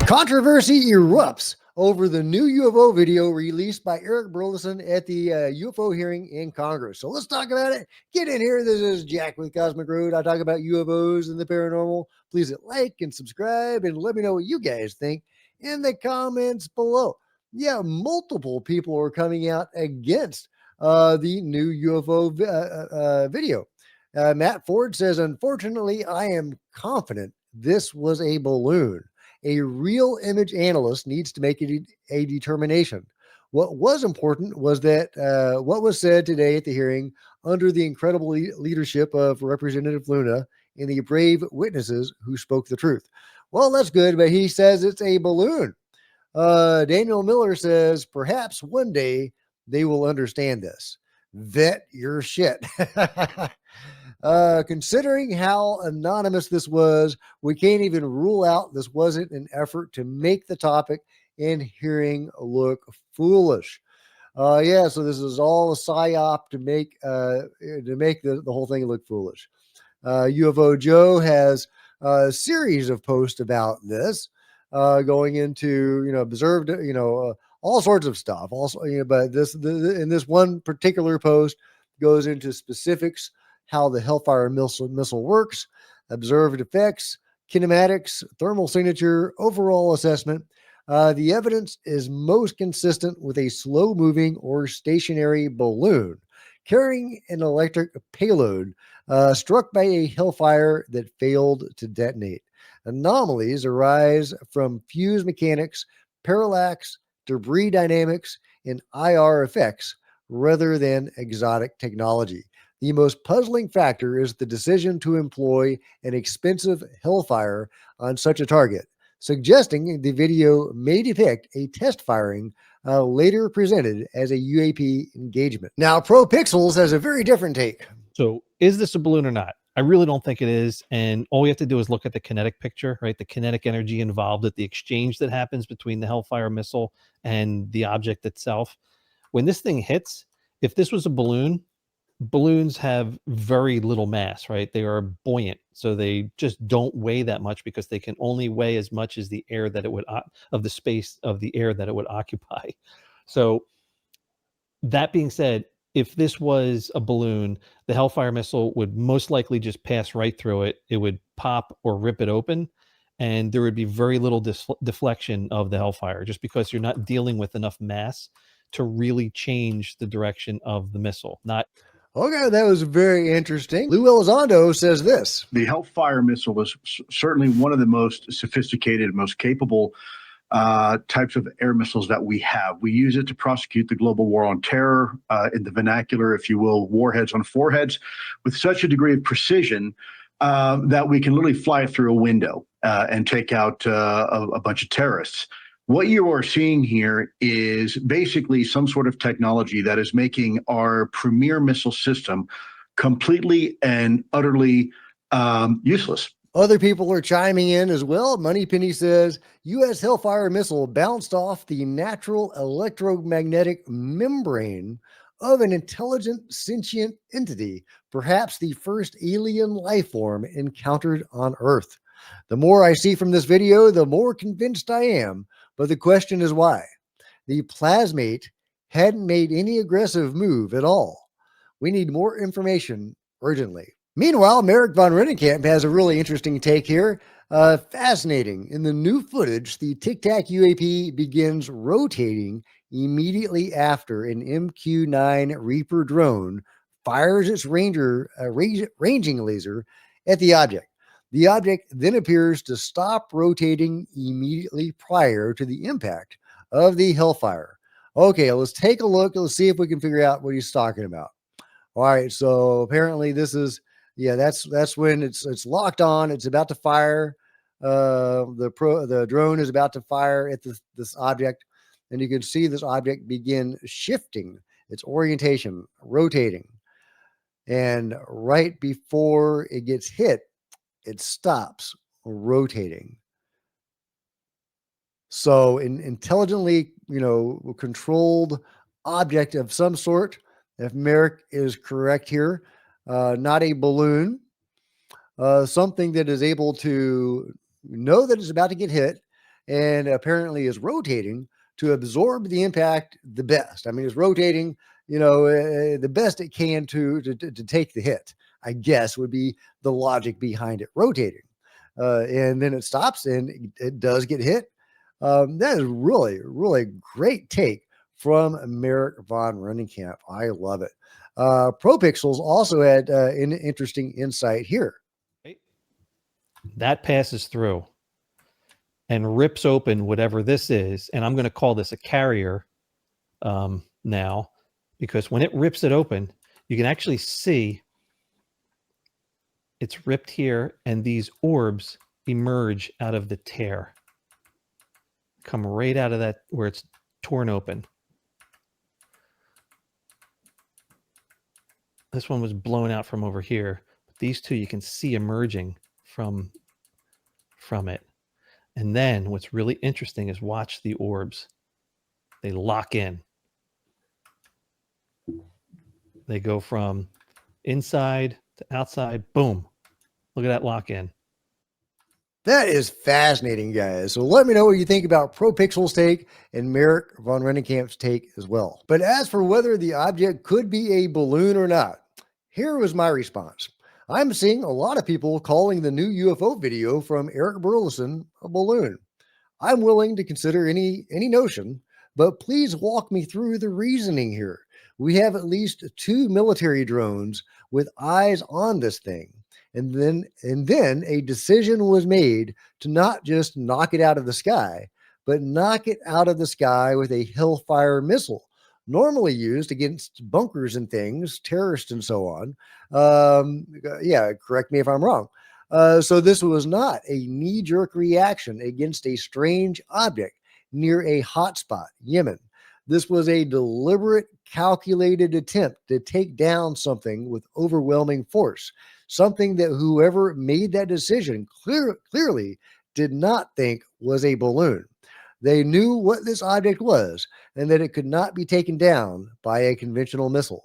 Controversy erupts over the new UFO video released by Eric Burleson at the UFO hearing in Congress. So let's talk about it. Get in here. This is Jack with Cosmic Road. I talk about UFOs and the paranormal. Please hit like and subscribe and let me know what you guys think in the comments below. Yeah, multiple people are coming out against the new UFO video. Matt Ford says, unfortunately, I am confident this was a balloon. A real image analyst needs to make a determination. What was important was that what was said today at the hearing under the incredible leadership of Representative Luna and the brave witnesses who spoke the truth. Well, that's good, but he says it's a balloon. Daniel Miller says, perhaps one day they will understand this. Vet your shit. Considering how anonymous this was, we can't even rule out this wasn't an effort to make the topic and hearing look foolish. Yeah, so this is all a psyop to make the whole thing look foolish. UFO Joe has a series of posts about this, going into observed all sorts of stuff. Also, but in this one particular post goes into specifics. How the Hellfire missile works, observed effects, kinematics, thermal signature, overall assessment. The evidence is most consistent with a slow-moving or stationary balloon carrying an electric payload struck by a Hellfire that failed to detonate. Anomalies arise from fuse mechanics, parallax, debris dynamics, and IR effects rather than exotic technology. The most puzzling factor is the decision to employ an expensive Hellfire on such a target, suggesting the video may depict a test firing later presented as a UAP engagement. Now, Pro Pixels has a very different take. So is this a balloon or not? I really don't think it is. And all we have to do is look at the kinetic picture, right? The kinetic energy involved at the exchange that happens between the Hellfire missile and the object itself. When this thing hits, if this was a balloon, balloons have very little mass, right? They are buoyant, so they just don't weigh that much because they can only weigh as much as the air that it would of the space of the air that it would occupy. So that being said, if this was a balloon, the Hellfire missile would most likely just pass right through it. It would pop or rip it open, and there would be very little deflection of the Hellfire, just because you're not dealing with enough mass to really change the direction of the missile. Okay, that was very interesting. Lou Elizondo says this. The Hellfire missile was certainly one of the most sophisticated, most capable types of air missiles that we have. We use it to prosecute the global war on terror, in the vernacular, if you will, warheads on foreheads, with such a degree of precision that we can literally fly it through a window and take out a bunch of terrorists. What you are seeing here is basically some sort of technology that is making our premier missile system completely and utterly useless. Other people are chiming in as well. Moneypenny says, U.S. Hellfire missile bounced off the natural electromagnetic membrane of an intelligent sentient entity, perhaps the first alien life form encountered on Earth. The more I see from this video, the more convinced I am. But the question is why? The plasmate hadn't made any aggressive move at all. We need more information urgently. Meanwhile, Merrick von Rennenkamp has a really interesting take here. Fascinating. In the new footage, the Tic Tac UAP begins rotating immediately after an MQ-9 Reaper drone fires its ranging laser at the object. The object then appears to stop rotating immediately prior to the impact of the Hellfire. Okay, let's take a look. Let's see if we can figure out what he's talking about. All right, so apparently this is, yeah, that's when it's locked on. It's about to fire. The drone is about to fire at this object, and you can see this object begin shifting its orientation, rotating, and right before it gets hit, it stops rotating. So an intelligently, controlled object of some sort, if Merrick is correct here, not a balloon, something that is able to know that it's about to get hit and apparently is rotating to absorb the impact the best. I mean, it's rotating, the best it can to take the hit, I guess would be the logic behind it rotating. And then it stops and it does get hit. That is really, really great take from Merrick von Rundenkamp. I love it. ProPixels also had an interesting insight here. That passes through and rips open whatever this is. And I'm going to call this a carrier now, because when it rips it open, you can actually see it's ripped here, and these orbs emerge out of the tear, come right out of that where it's torn open. This one was blown out from over here, but these two you can see emerging from it. And then what's really interesting is watch the orbs. They lock in. They go from inside to outside. Boom. Look at that lock in. That is fascinating, guys. So let me know what you think about ProPixel's take and Merrick von Rundenkamp's take as well. But as for whether the object could be a balloon or not, here was my response. I'm seeing a lot of people calling the new UFO video from Eric Burleson a balloon. I'm willing to consider any notion, but please walk me through the reasoning here. We have at least 2 military drones with eyes on this thing. And then a decision was made to not just knock it out of the sky, but knock it out of the sky with a Hellfire missile, normally used against bunkers and things, terrorists and so on. Yeah, correct me if I'm wrong. So this was not a knee-jerk reaction against a strange object near a hotspot, Yemen. This was a deliberate, calculated attempt to take down something with overwhelming force, something that whoever made that decision clearly did not think was a balloon. They knew what this object was and that it could not be taken down by a conventional missile.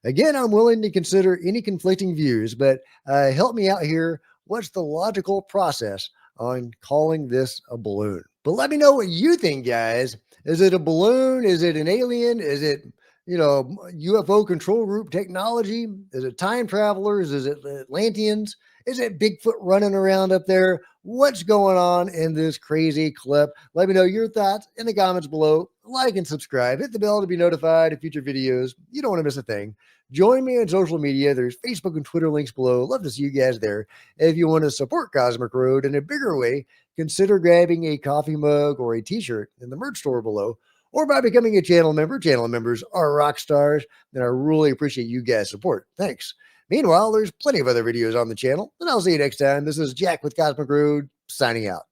Again, I'm willing to consider any conflicting views, but help me out here. What's the logical process on calling this a balloon? But let me know what you think, guys. Is it a balloon? Is it an alien? Is it, UFO control group technology? Is it time travelers? Is it Atlanteans? Is it Bigfoot running around up there? What's going on in this crazy clip? Let me know your thoughts in the comments below. Like and subscribe. Hit the bell to be notified of future videos. You don't want to miss a thing. Join me on social media. There's Facebook and Twitter links below. Love to see you guys there. If you want to support Cosmic Road in a bigger way, consider grabbing a coffee mug or a t-shirt in the merch store below, or by becoming a channel member. Channel members are rock stars, and I really appreciate you guys' support. Thanks. Meanwhile, there's plenty of other videos on the channel, and I'll see you next time. This is Jack with Cosmic Road, signing out.